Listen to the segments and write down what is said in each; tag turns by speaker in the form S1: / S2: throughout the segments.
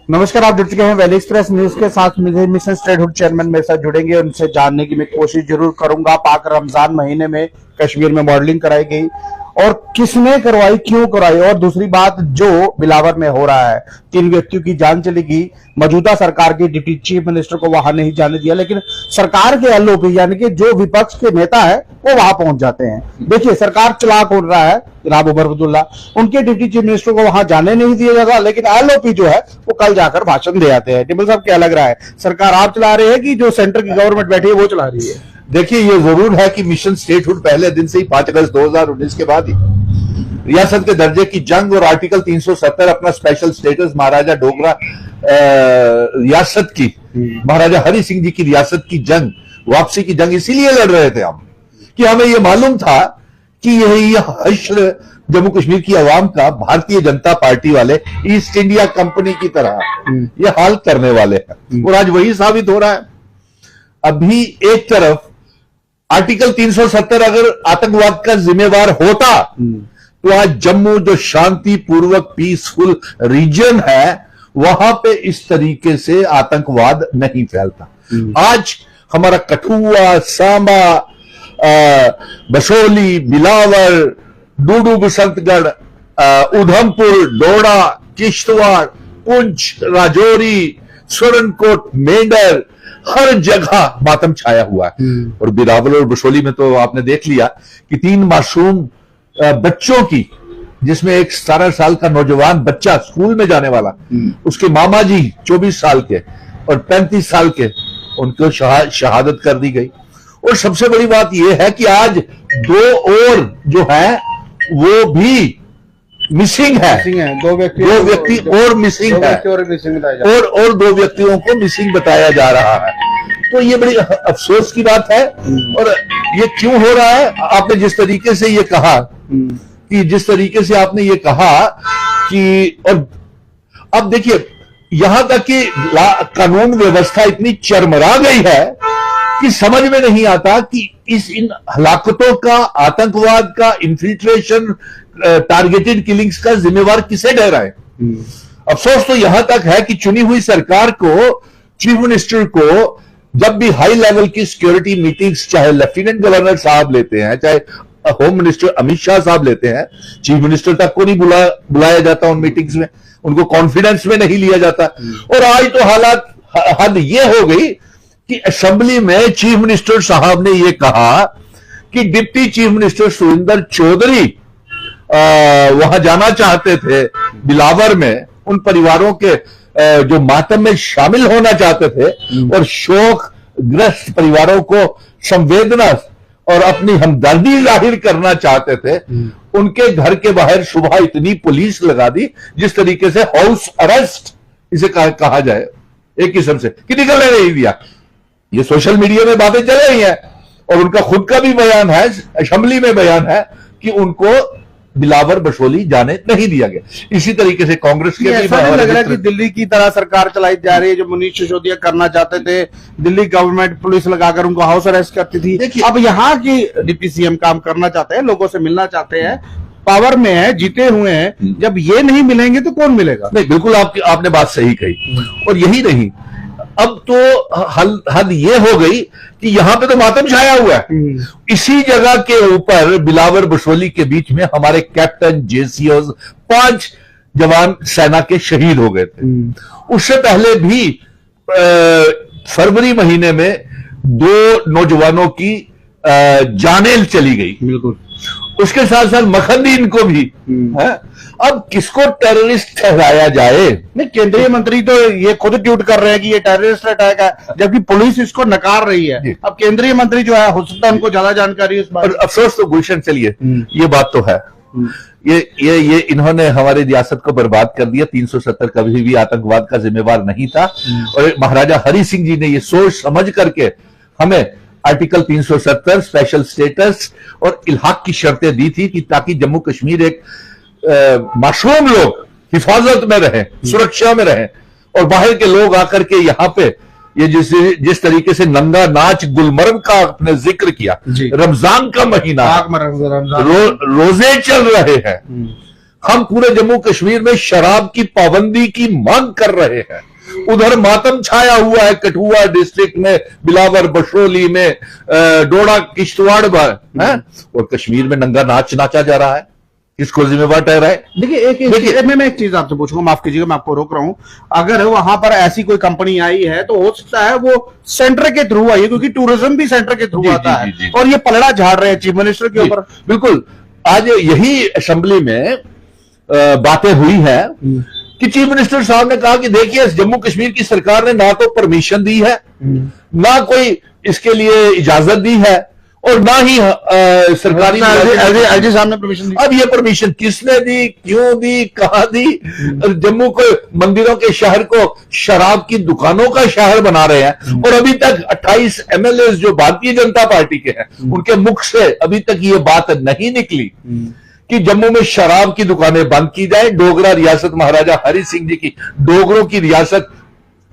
S1: नमस्कार, आप जुड़ चुके हैं वैली एक्सप्रेस न्यूज के साथ। मिशन स्टेटहुड चेयरमैन मेरे साथ जुड़ेंगे, उनसे जानने की मैं कोशिश जरूर करूंगा। पाक रमजान महीने में कश्मीर में मॉडलिंग कराई गई और किसने करवाई, क्यों करवाई, और दूसरी बात जो बिलावर में हो रहा है, 3 व्यक्तियों की जान चली गई। मौजूदा सरकार के डिप्टी चीफ मिनिस्टर को वहां नहीं जाने दिया, लेकिन सरकार के एलओपी यानी कि जो विपक्ष के नेता है वो वहां पहुंच जाते हैं। देखिए, सरकार चलाक हो रहा है जनाब उमर अब्दुल्ला, उनके डिप्टी चीफ मिनिस्टर को वहां जाने नहीं दिया जाता, लेकिन एलओपी जो है वो कल जाकर भाषण दे आते हैं। टिम्बल साहब, क्या लग रहा है, सरकार आप चला रहे हैं कि जो सेंटर की गवर्नमेंट बैठी है वो चला रही है?
S2: देखिए, ये जरूर है कि मिशन स्टेटहुड पहले दिन से ही 5 अगस्त 2019 के बाद ही रियासत के दर्जे की जंग और आर्टिकल 370 अपना स्पेशल स्टेटस महाराजा डोगरा रियासत की, महाराजा हरि सिंह जी की रियासत की जंग, वापसी की जंग इसीलिए लड़ रहे थे हम कि हमें यह मालूम था कि यह हश्र जम्मू कश्मीर की आवाम का भारतीय जनता पार्टी वाले ईस्ट इंडिया कंपनी की तरह यह हाल करने वाले हैं, और आज वही साबित हो रहा है। अभी एक तरफ आर्टिकल 370 अगर आतंकवाद का जिम्मेवार होता तो आज जम्मू जो शांतिपूर्वक पीसफुल रीजन है वहां पे इस तरीके से आतंकवाद नहीं फैलता। आज हमारा कठुआ, सांबा, बसोली, बिलावर, डूडू, बसंतगढ़, उधमपुर, डोडा, किश्तवाड़, पुंछ, राजौरी, सुरनकोट, मेंढर, हर जगह मातम छाया हुआ है। और बिलावर और बसोली में तो आपने देख लिया कि 3 मासूम बच्चों की, जिसमें एक 17 साल का नौजवान बच्चा स्कूल में जाने वाला, उसके मामा जी 24 साल के और 35 साल के, उनको शहादत कर दी गई। और सबसे बड़ी बात यह है कि आज 2 और जो है वो भी मिसिंग है।
S1: 2
S2: व्यक्ति और मिसिंग है, और 2 व्यक्तियों को मिसिंग बताया जा रहा है। तो ये बड़ी अफसोस की बात है। और ये क्यों हो रहा है? आपने जिस तरीके से ये कहा कि और अब देखिए, यहां तक कि कानून व्यवस्था इतनी चरमरा गई है कि समझ में नहीं आता कि इन हलाकतों का, आतंकवाद का, इन्फिल्ट्रेशन, टारगेटेड किलिंग्स का जिम्मेवार किसे ठहराए। अफसोस तो यहां तक है कि चुनी हुई सरकार को, चीफ मिनिस्टर को, जब भी हाई लेवल की सिक्योरिटी मीटिंग्स चाहे लेफ्टिनेंट गवर्नर साहब लेते हैं, चाहे होम मिनिस्टर अमित शाह साहब लेते हैं, चीफ मिनिस्टर तक को नहीं बुलाया जाता उन मीटिंग्स में, उनको कॉन्फिडेंस में नहीं लिया जाता। और आज तो हालात हद ये हो गई कि असेंबली में चीफ मिनिस्टर साहब ने यह कहा कि deputy chief minister Surendra Chaudhary वहां जाना चाहते थे बिलावर में, उन परिवारों के जो मातम में शामिल होना चाहते थे और शोक ग्रस्त परिवारों को संवेदना और अपनी हमदर्दी जाहिर करना चाहते थे, उनके घर के बाहर सुबह इतनी पुलिस लगा दी, जिस तरीके से हाउस अरेस्ट इसे कहा जाए एक किस्म से, कि निकलने नहीं दिया। ये सोशल मीडिया में बातें चल रही हैं और उनका खुद का भी बयान है, असेंबली में बयान है कि उनको बिलावर बसोली जाने नहीं दिया गया। इसी तरीके से कांग्रेस के भी
S1: लग रहा है कि दिल्ली की तरह सरकार चलाई जा रही है। जो मनीष सिसोदिया करना चाहते थे, दिल्ली गवर्नमेंट पुलिस लगाकर उनको हाउस अरेस्ट करती थी। अब यहाँ की डिप्टी सीएम काम करना चाहते हैं, लोगों से मिलना चाहते हैं, पावर में है, जीते हुए हैं। जब ये नहीं मिलेंगे तो कौन मिलेगा?
S2: नहीं, बिल्कुल आपने बात सही कही। और यही नहीं, अब तो हद ये हो गई कि यहां पे तो मातम छाया हुआ है। इसी जगह के ऊपर बिलावर बसोली के बीच में हमारे कैप्टन, जेसीओज, 5 जवान सेना के शहीद हो गए थे। उससे पहले भी फरवरी महीने में 2 नौजवानों की जानें चली गई।
S1: बिल्कुल।
S2: उसके साथ साथ मखदीन को भी है। अब किसको टेररिस्ट ठहराया जाए?
S1: नहीं, केंद्रीय मंत्री तो ये खुद ट्वीट कर रहे हैं कि ये टेररिस्ट अटैक है, जबकि पुलिस इसको नकार रही है। अब केंद्रीय मंत्री जो है, हो सकता है उनको ज्यादा जानकारी इस बात।
S2: अफसोस तो गुलशन, चलिए ये बात तो है, ये इन्होंने हमारी रियासत को बर्बाद कर दिया। 370 कभी भी आतंकवाद का जिम्मेवार नहीं था। और महाराजा हरि सिंह जी ने ये सोच समझ करके हमें आर्टिकल 370 स्पेशल स्टेटस और इल्हाक की शर्तें दी थी कि ताकि जम्मू कश्मीर एक मासूम लोग हिफाजत में रहे, सुरक्षा में रहे, और बाहर के लोग आकर के यहाँ पे ये जिस तरीके से नंगा नाच गुलमर्ग का आपने जिक्र किया, रमजान का महीना, रोजे चल रहे हैं, हम पूरे जम्मू कश्मीर में शराब की पाबंदी की मांग कर रहे हैं। उधर मातम छाया हुआ है कठुआ डिस्ट्रिक्ट में, बिलावर बशोली में, डोडा किश्तवाड़ में, और कश्मीर में नंगा नाच नाचा जा रहा है। किसको जिम्मेवार ठहराए?
S1: देखिए मैं एक चीज आपसे पूछूंगा, माफ कीजिएगा मैं आपको रोक रहा हूं। अगर वहां पर ऐसी कोई कंपनी आई है तो हो सकता है वो सेंटर के थ्रू आई है, क्योंकि टूरिज्म भी सेंटर के थ्रू आता है, और ये पलड़ा झाड़ रहे हैं चीफ मिनिस्टर के ऊपर।
S2: बिल्कुल, आज यही असेंबली में बातें हुई है कि चीफ मिनिस्टर साहब ने कहा कि देखिए जम्मू कश्मीर की सरकार ने ना तो परमिशन दी है, ना कोई इसके लिए इजाजत दी है, और ना ही सरकारी
S1: एलजी साहब ने परमिशन दी।
S2: अब ये परमिशन किसने दी, क्यों दी, कहां दी? जम्मू को मंदिरों के शहर को शराब की दुकानों का शहर बना रहे हैं, और अभी तक 28 एमएलए जो भारतीय जनता पार्टी के हैं उनके मुख से अभी तक ये बात नहीं निकली कि जम्मू में शराब की दुकानें बंद की जाए, डोगरा रियासत महाराजा हरि सिंह जी की डोगरों की रियासत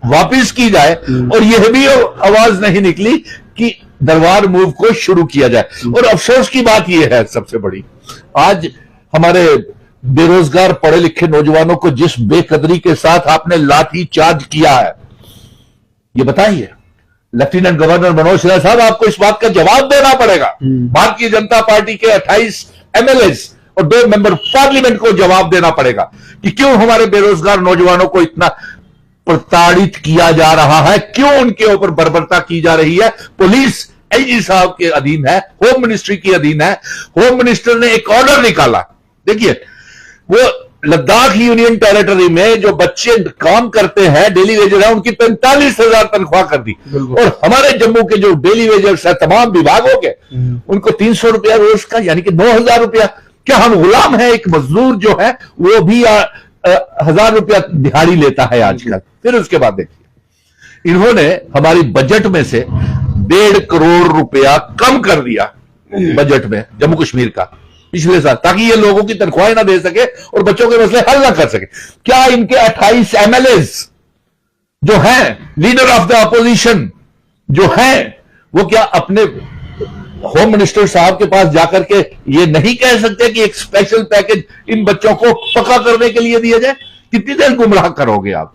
S2: वापिस की जाए, और यह भी आवाज नहीं निकली कि दरबार मूव को शुरू किया जाए। और अफसोस की बात यह है सबसे बड़ी, आज हमारे बेरोजगार पढ़े लिखे नौजवानों को जिस बेकदरी के साथ आपने लाठी चार्ज किया है, ये बताइए लेफ्टिनेंट गवर्नर मनोज सिन्हा साहब, आपको इस बात का जवाब देना पड़ेगा। भारतीय जनता पार्टी के 28 एमएलए और 2 मेंबर पार्लियामेंट को जवाब देना पड़ेगा कि क्यों हमारे बेरोजगार नौजवानों को इतना प्रताड़ित किया जा रहा है, क्यों उनके ऊपर बर्बरता की जा रही है। पुलिस आईजी साहब के अधीन है, होम मिनिस्ट्री के अधीन है। होम मिनिस्टर ने एक ऑर्डर निकाला, देखिए वो लद्दाख यूनियन टेरिटरी में जो बच्चे काम करते हैं, डेली वेजर है, उनकी 45,000 तनख्वाह कर दी, और हमारे जम्मू के जो डेली वेजर्स है तमाम विभागों के, उनको 300 रुपया रोज का, यानी कि 9,000 रुपया। क्या हम गुलाम है? एक मजदूर जो है वो भी 1,000 रुपया दिहाड़ी लेता है आजकल। फिर उसके बाद देखिए इन्होंने हमारी बजट में से 1.5 करोड़ रुपया कम कर दिया बजट में जम्मू कश्मीर का पिछले साल, ताकि ये लोगों की तनख्वाहें ना दे सके और बच्चों के मसले हल ना कर सके। क्या इनके 28 एमएलए जो हैं, लीडर ऑफ द अपोजिशन जो हैं, वो क्या अपने होम मिनिस्टर साहब के पास जाकर के ये नहीं कह सकते कि एक स्पेशल पैकेज इन बच्चों को पक्का करने के लिए दिया जाए? कितनी देर गुमराह करोगे आप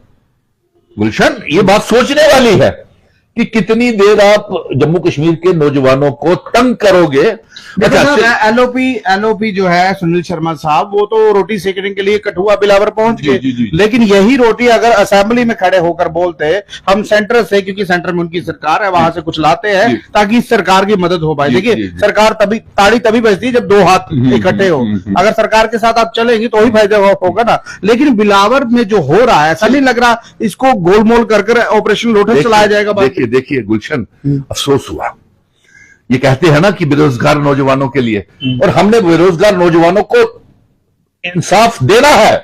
S2: गुलशन? ये बात सोचने वाली है कि कितनी देर आप जम्मू कश्मीर के नौजवानों को तंग करोगे।
S1: एलओपी जो है सुनील शर्मा साहब, वो तो रोटी सेकने के लिए कठुआ बिलावर पहुंच गए, लेकिन यही रोटी अगर असेंबली में खड़े होकर बोलते हम सेंटर से, क्योंकि सेंटर में उनकी सरकार है, वहां से कुछ लाते हैं ताकि सरकार की मदद हो पाए। देखिए सरकार ताड़ी तभी बजती है जब 2 हाथ इकट्ठे हो। अगर सरकार के साथ आप चलेंगे तो ही फायदा होगा ना। लेकिन बिलावर में जो हो रहा है, ऐसा नहीं लग रहा इसको गोलमोल कर ऑपरेशन लोटस चलाया जाएगा?
S2: देखिए गुलशन, अफसोस हुआ। ये कहते हैं ना कि बेरोजगार नौजवानों के लिए, और हमने बेरोजगार नौजवानों को इंसाफ देना है।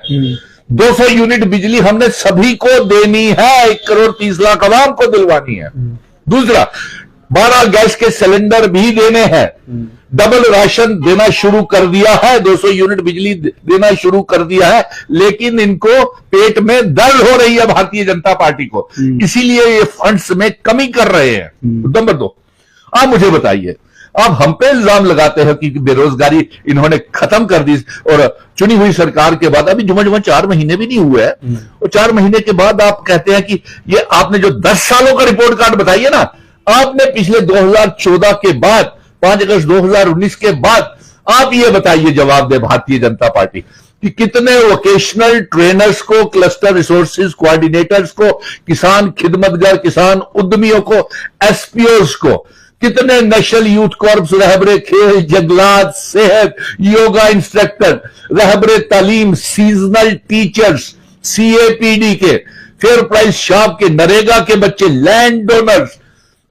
S2: 200 यूनिट बिजली हमने सभी को देनी है, 1 करोड़ 30 लाख आवाम को दिलवानी है। दूसरा, 12 गैस के सिलेंडर भी देने हैं, डबल राशन देना शुरू कर दिया है, 200 यूनिट बिजली देना शुरू कर दिया है। लेकिन इनको पेट में दर्द हो रही है भारतीय जनता पार्टी को, इसीलिए ये फंड्स में कमी कर रहे हैं। नंबर 2, आप मुझे बताइए, आप हम पे इल्जाम लगाते हैं कि बेरोजगारी इन्होंने खत्म कर दी, और चुनी हुई सरकार के बाद अभी जुमा 4 महीने भी नहीं हुए हैं, और 4 महीने के बाद आप कहते हैं कि ये आपने जो 10 सालों का रिपोर्ट कार्ड बताइए ना, आपने पिछले 2014 के बाद 5 अगस्त 2019 के बाद आप ये बताइए, जवाब दे भारतीय जनता पार्टी, कि कितने वोकेशनल ट्रेनर्स को, क्लस्टर रिसोर्सेज कोऑर्डिनेटर्स को, किसान खिदमतगर, किसान उद्यमियों को, एसपीओस को, कितने नेशनल यूथ कॉर्प्स, रहबरे खेल, जंगलात, सेहत, योगा इंस्ट्रक्टर, रहबरे तालीम, सीजनल टीचर्स, सीएपीडी के, फेयर प्राइस शॉप के, नरेगा के बच्चे, लैंड डोनर्स,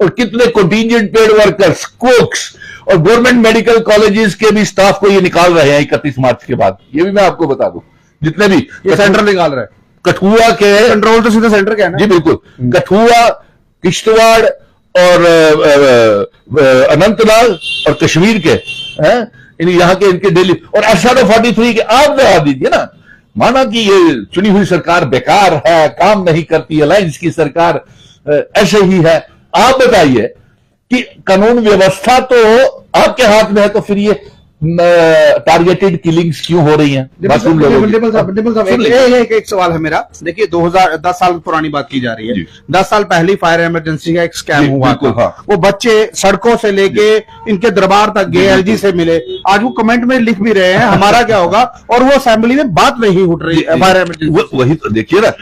S2: और कितने कंटीजेंट पेड वर्कर्स, कुक्स, और गवर्नमेंट मेडिकल कॉलेजेस के भी स्टाफ को ये निकाल रहे हैं 31 मार्च के बाद। ये भी मैं आपको बता दूं, जितने भी
S1: ये सेंटर निकाल रहा है।
S2: कठुआ के
S1: कंट्रोल तो सीधा सेंटर का है ना?
S2: जी बिल्कुल, कठुआ, किश्तवाड़ और अनंतनाग और कश्मीर के हैं, यहाँ के इनके डेली, और SRO 43 के आप दबा दीजिए ना। माना कि ये चुनी हुई सरकार बेकार है, काम नहीं करती, अलायंस की सरकार ऐसे ही है। आप बताइए कि कानून व्यवस्था तो आपके हाथ में है, तो फिर ये टारगेटेड किलिंग्स क्यों हो रही हैं मासूम लोगों की?
S1: डिम्पल साहब एक सवाल है मेरा। देखिए 2010 साल पुरानी बात की जा रही है। 10 साल पहले फायर इमरजेंसी का एक स्कैम हुआ था।
S2: हाँ।
S1: वो बच्चे सड़कों से लेके इनके दरबार तक गए, एलजी से मिले। आज वो कमेंट में लिख भी रहे हैं हमारा क्या होगा, और वो असेंबली में बात नहीं उठ रही है फायर इमरजेंसी।
S2: वही तो देखिए ना,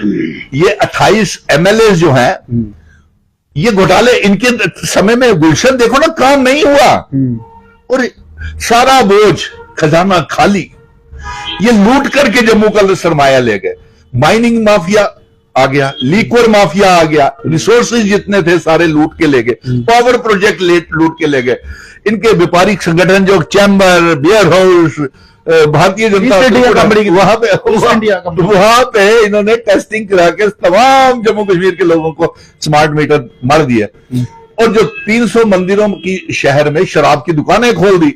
S2: ये 28 एमएलए जो हैं, ये घोटाले इनके समय में गुलशन देखो ना, काम नहीं हुआ और सारा बोझ खजाना खाली। ये लूट करके जम्मू का सरमाया ले गए। माइनिंग माफिया आ गया, लिक्वर माफिया आ गया, रिसोर्सेज जितने थे सारे लूट के ले गए, पावर प्रोजेक्ट लूट के ले गए। इनके व्यापारिक संगठन जो chamber, beer house, Bharatiya Janata company, वहां पे इन्होंने टेस्टिंग करा के तमाम जम्मू कश्मीर के लोगों को स्मार्ट मीटर मार दिया। और जो 300 मंदिरों की शहर में शराब की दुकानें खोल दी।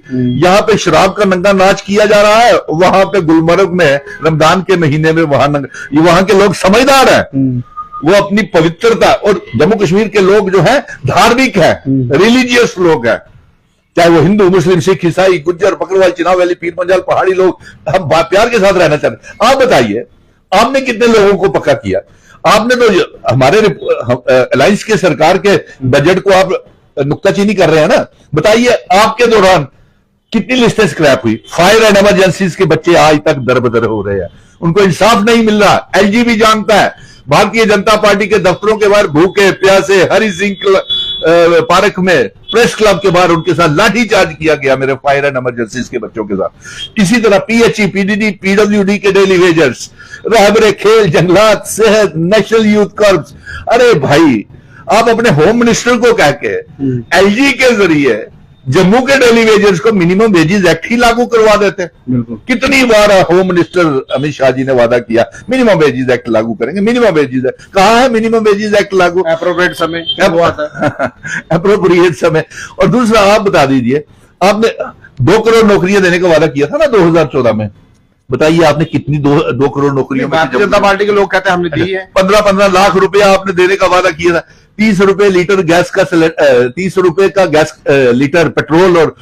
S2: यहां पे शराब का नंगा नाच किया जा रहा है, वहां पे गुलमर्ग में रमजान के महीने में वहां के लोग समझदार हैं। वो अपनी पवित्रता, और जम्मू कश्मीर के लोग जो हैं धार्मिक है, रिलीजियस लोग हैं, चाहे वो हिंदू, मुस्लिम, सिख, ईसाई, गुज्जर, बकरवाल, चिनाब वैली, पीर पंजाल, पहाड़ी लोग, हम प्यार के साथ रहना चाहते हैं। आप बताइए, आपने कितने लोगों को पक्का किया? आपने तो हमारे अलायंस के सरकार के बजट को आप नुक्ताचीनी कर रहे हैं ना। बताइए आपके दौरान कितनी लिस्टें स्क्रैप हुई? फायर एंड इमरजेंसीज के बच्चे आज तक दर-बदर हो रहे हैं, उनको इंसाफ नहीं मिल रहा। एलजी भी जानता है, भारतीय जनता पार्टी के दफ्तरों के बाहर भूखे प्यासे हरि सिंह पार्क में, प्रेस क्लब के बाहर उनके साथ लाठीचार्ज किया गया, मेरे फायर एंड इमरजेंसीज के बच्चों के साथ। इसी तरह पीएचई, पीडीडी, पीडब्ल्यूडी के डेली वेजर्स, रहबरे खेल, जंगलात, सेहत, नेशनल यूथ कॉर्प्स। अरे भाई, आप अपने होम मिनिस्टर को कह के एलजी के जरिए जम्मू के डेली वेजर्स को मिनिमम वेजेस एक्ट ही लागू करवा देते। कितनी बार होम मिनिस्टर अमित शाह जी ने वादा किया मिनिमम वेजेस एक्ट लागू करेंगे, मिनिमम वेजेस एक्ट। कहां है मिनिमम वेजेस एक्ट लागू?
S1: एप्रोप्रिएट समय क्या हुआ था?
S2: एप्रोप्रिएट समय। और दूसरा आप बता दीजिए, आपने 2 करोड़ नौकरियां देने का वादा किया था ना 2014 में। बताइए आपने कितनी 2 करोड़ नौकरियां?
S1: भारतीय जनता पार्टी के लोग कहते हैं हमने दी है।
S2: 15 लाख रुपया आपने देने का वादा किया था। 30 रुपए लीटर गैस का 30 रुपए का गैस लीटर पेट्रोल और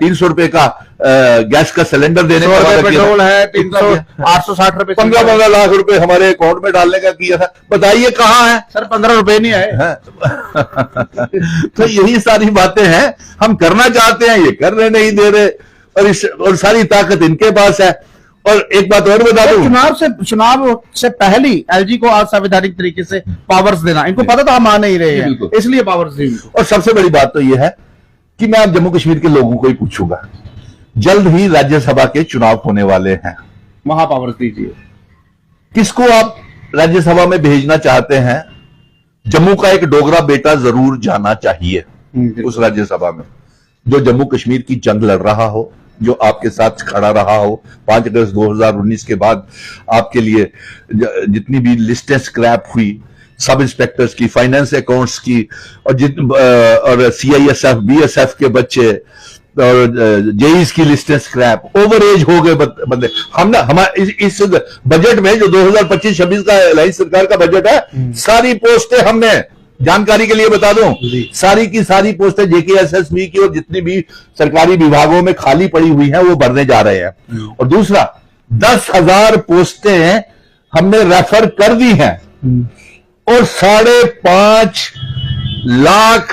S2: 300 रुपए का गैस का सिलेंडर देने का वादा किया।
S1: पेट्रोल है 860 रुपए।
S2: 15 लाख रुपए हमारे अकाउंट में डालने का किया था। बताइए कहां है?
S1: सर 15 रुपए नहीं आए।
S2: तो यही सारी बातें हैं, हम करना चाहते हैं, ये करने नहीं दे रहे, और सारी ताकत इनके पास है। और एक बात और बता दूं,
S1: चुनाव से पहले एलजी को आज संवैधानिक तरीके से पावर्स देना, इनको पता था हम आ नहीं रहे हैं, इसलिए पावर्स दी।
S2: और सबसे बड़ी बात तो यह है कि मैं अब जम्मू कश्मीर के लोगों को ही पूछूंगा, जल्द ही राज्यसभा के चुनाव होने वाले हैं,
S1: वहां पावर्स दीजिए।
S2: किसको आप राज्यसभा में भेजना चाहते हैं? जम्मू का एक डोगरा बेटा जरूर जाना चाहिए उस राज्यसभा में, जो जम्मू कश्मीर की जंग लड़ रहा हो, जो आपके साथ खड़ा रहा हो। 5 अगस्त 2019 के बाद आपके लिए जितनी भी लिस्टें स्क्रैप हुई, सब इंस्पेक्टर्स की, फाइनेंस अकाउंट्स की, और सीआईएसएफ, बीएसएफ के बच्चे, और जेईस की लिस्टें स्क्रैप, ओवर एज हो गए बंदे। हमने हमारे इस बजट में जो 2025-26 का अलायंस सरकार का बजट है, सारी पोस्टें हमने, जानकारी के लिए बता दूं, सारी की सारी पोस्टें जेकेएसएसबी की और जितनी भी सरकारी विभागों में खाली पड़ी हुई हैं वो भरने जा रहे हैं। और दूसरा, 10,000 पोस्टें हमने रेफर कर दी हैं, और 5.5 लाख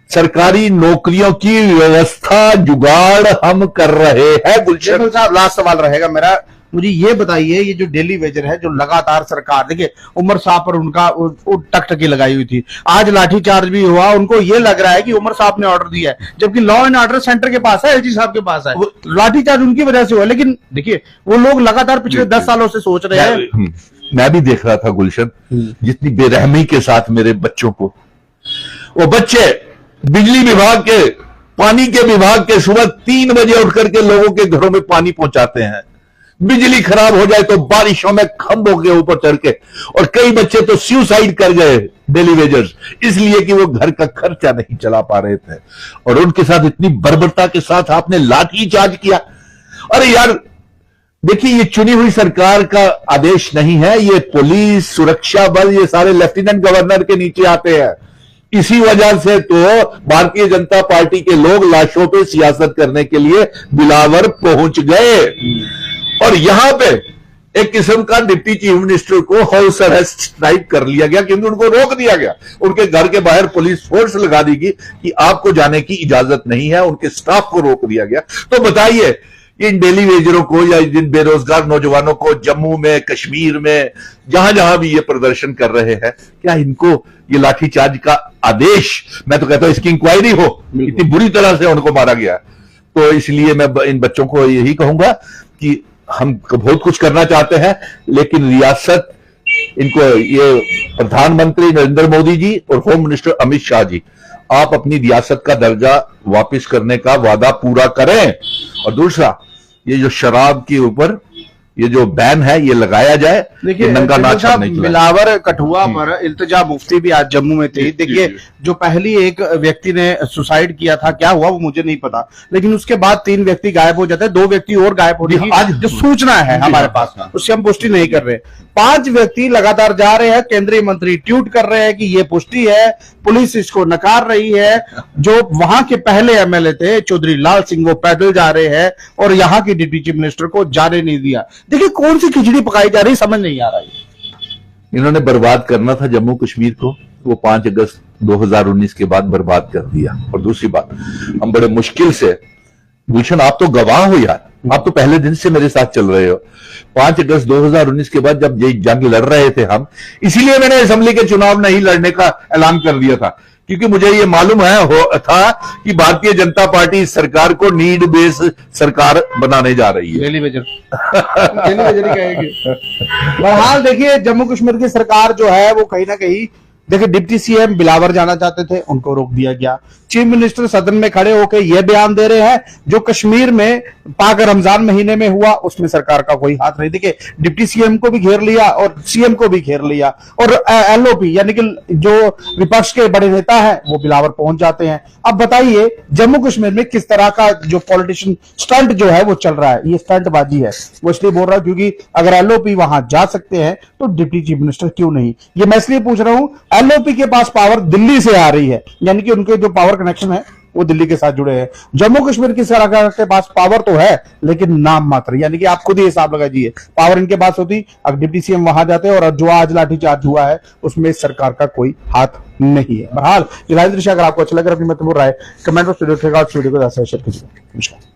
S2: सरकारी नौकरियों की व्यवस्था जुगाड़ हम कर रहे हैं। गुलशन
S1: साहब, लास्ट सवाल रहेगा मेरा, मुझे ये बताइए, ये जो डेली वेजर है, जो लगातार सरकार, देखिए उमर साहब पर उनका टकटकी लगाई हुई थी, आज लाठीचार्ज भी हुआ, उनको ये लग रहा है कि उमर साहब ने ऑर्डर दिया है, जबकि लॉ एंड ऑर्डर सेंटर के पास है, एलजी साहब के पास है। लाठीचार्ज उनकी वजह से हुआ, लेकिन देखिए वो लोग लगातार पिछले 10 सालों से सोच रहे हैं।
S2: मैं भी देख रहा था गुलशन, जितनी बेरहमी के साथ मेरे बच्चों को, वो बच्चे बिजली विभाग के, पानी के विभाग के सुबह 3 बजे उठ करके लोगों के घरों में पानी पहुंचाते हैं। बिजली खराब हो जाए तो बारिशों में खंभों के ऊपर चढ़ के, और कई बच्चे तो सुसाइड कर गए डेली वेजर्स, इसलिए कि वो घर का खर्चा नहीं चला पा रहे थे, और उनके साथ इतनी बर्बरता के साथ आपने लाठीचार्ज किया। अरे यार देखिए, ये चुनी हुई सरकार का आदेश नहीं है, ये पुलिस, सुरक्षा बल, ये सारे लेफ्टिनेंट गवर्नर के नीचे आते हैं। इसी वजह से तो भारतीय जनता पार्टी के लोग लाशों पे सियासत करने के लिए बिलावर पहुंच गए और यहां पे एक किस्म का डिप्टी चीफ मिनिस्टर को हाउस अरेस्ट टाइप कर लिया गया, क्योंकि उनको रोक दिया गया। उनके घर के बाहर पुलिस फोर्स लगा दी गई कि आपको जाने की इजाजत नहीं है, उनके स्टाफ को रोक दिया गया। तो बताइए इन डेली वेजरों को या जिन बेरोजगार नौजवानों को जम्मू में, कश्मीर में, जहां जहां भी ये प्रदर्शन कर रहे हैं, क्या इनको ये लाठीचार्ज का आदेश, मैं तो कहता हूं इसकी इंक्वायरी हो, इतनी बुरी तरह से उनको मारा गया। तो इसलिए मैं इन बच्चों को यही कहूंगा कि हम बहुत कुछ करना चाहते हैं, लेकिन रियासत इनको, ये प्रधानमंत्री नरेंद्र मोदी जी और होम मिनिस्टर अमित शाह जी, आप अपनी रियासत का दर्जा वापस करने का वादा पूरा करें। और दूसरा, ये जो शराब के ऊपर ये जो बैन है ये लगाया जाए।
S1: देखिए
S2: नंगा नाच नहीं चला।
S1: बिलावर कठुआ पर इल्तिजा मुफ्ती भी आज जम्मू में थी। देखिए जो पहली एक व्यक्ति ने सुसाइड किया था, क्या हुआ वो मुझे नहीं पता, लेकिन उसके बाद 3 व्यक्ति गायब हो जाते हैं, 2 व्यक्ति और गायब हो रही है। आज जो सूचना है हमारे पास उससे हम पुष्टि नहीं कर रहे। 5 व्यक्ति लगातार जा रहे हैं, केंद्रीय मंत्री ट्वीट कर रहे हैं कि ये पुष्टि है, पुलिस इसको नकार रही है। जो वहां के पहले एमएलए थे चौधरी लाल सिंह, वो पैदल जा रहे हैं और यहाँ की डिप्टी चीफ मिनिस्टर को जाने नहीं दिया। देखिए कौन सी खिचड़ी पकाई जा रही, समझ नहीं आ रहा है।
S2: इन्होंने बर्बाद करना था जम्मू कश्मीर को, वो 5 अगस्त 2019 के बाद बर्बाद कर दिया। और दूसरी बात, हम बड़े मुश्किल से, गुलशन आप तो गवाह हो यार, आप तो पहले दिन से मेरे साथ चल रहे हो। 5 अगस्त 2019 के बाद जब ये जंग लड़ रहे थे हम, इसीलिए मैंने असेंबली के चुनाव नहीं लड़ने का ऐलान कर दिया था, क्योंकि मुझे ये मालूम था कि भारतीय जनता पार्टी इस सरकार को नीड बेस सरकार बनाने जा रही है।
S1: डेली वेजर ही कहेंगे। बहरहाल देखिए जम्मू कश्मीर की सरकार जो है वो कहीं ना कहीं, देखिए डिप्टी सीएम बिलावर जाना चाहते थे, उनको रोक दिया गया। चीफ मिनिस्टर सदन में खड़े होकर यह बयान दे रहे हैं जो कश्मीर में पाक रमजान महीने में हुआ उसमें सरकार का कोई हाथ नहीं। देखिए डिप्टी सीएम को भी घेर लिया और सीएम को भी घेर लिया, और एलओपी यानी कि जो विपक्ष के बड़े नेता है वो बिलावर पहुंच जाते हैं। अब बताइए जम्मू कश्मीर में किस तरह का जो पॉलिटिशियन स्टंट जो है वो चल रहा है, ये स्टंटबाजी है। वो इसलिए बोल रहा हूं क्योंकि अगर एलओपी वहां जा सकते हैं तो डिप्टी चीफ मिनिस्टर क्यों नहीं। ये मैं इसलिए पूछ रहा हूं, एलओपी के पास पावर दिल्ली से आ रही है, यानी कि उनके जो पावर कनेक्शन है वो दिल्ली के साथ जुड़े हैं। जम्मू कश्मीर की सरकार के पास पावर तो है लेकिन नाम मात्र, यानी कि आप खुद ही हिसाब लगाइए, पावर इनके पास होती, अब डिप्टी सीएम वहां जाते और जो आज लाठीचार्ज हुआ है उसमें सरकार का कोई हाथ नहीं है। बहरहाल ये दृश्य अगर आपको अच्छा लगे, अपनी महत्वपूर्ण राय कमेंट बॉक्स में वीडियो को शेयर कीजिए। नमस्कार।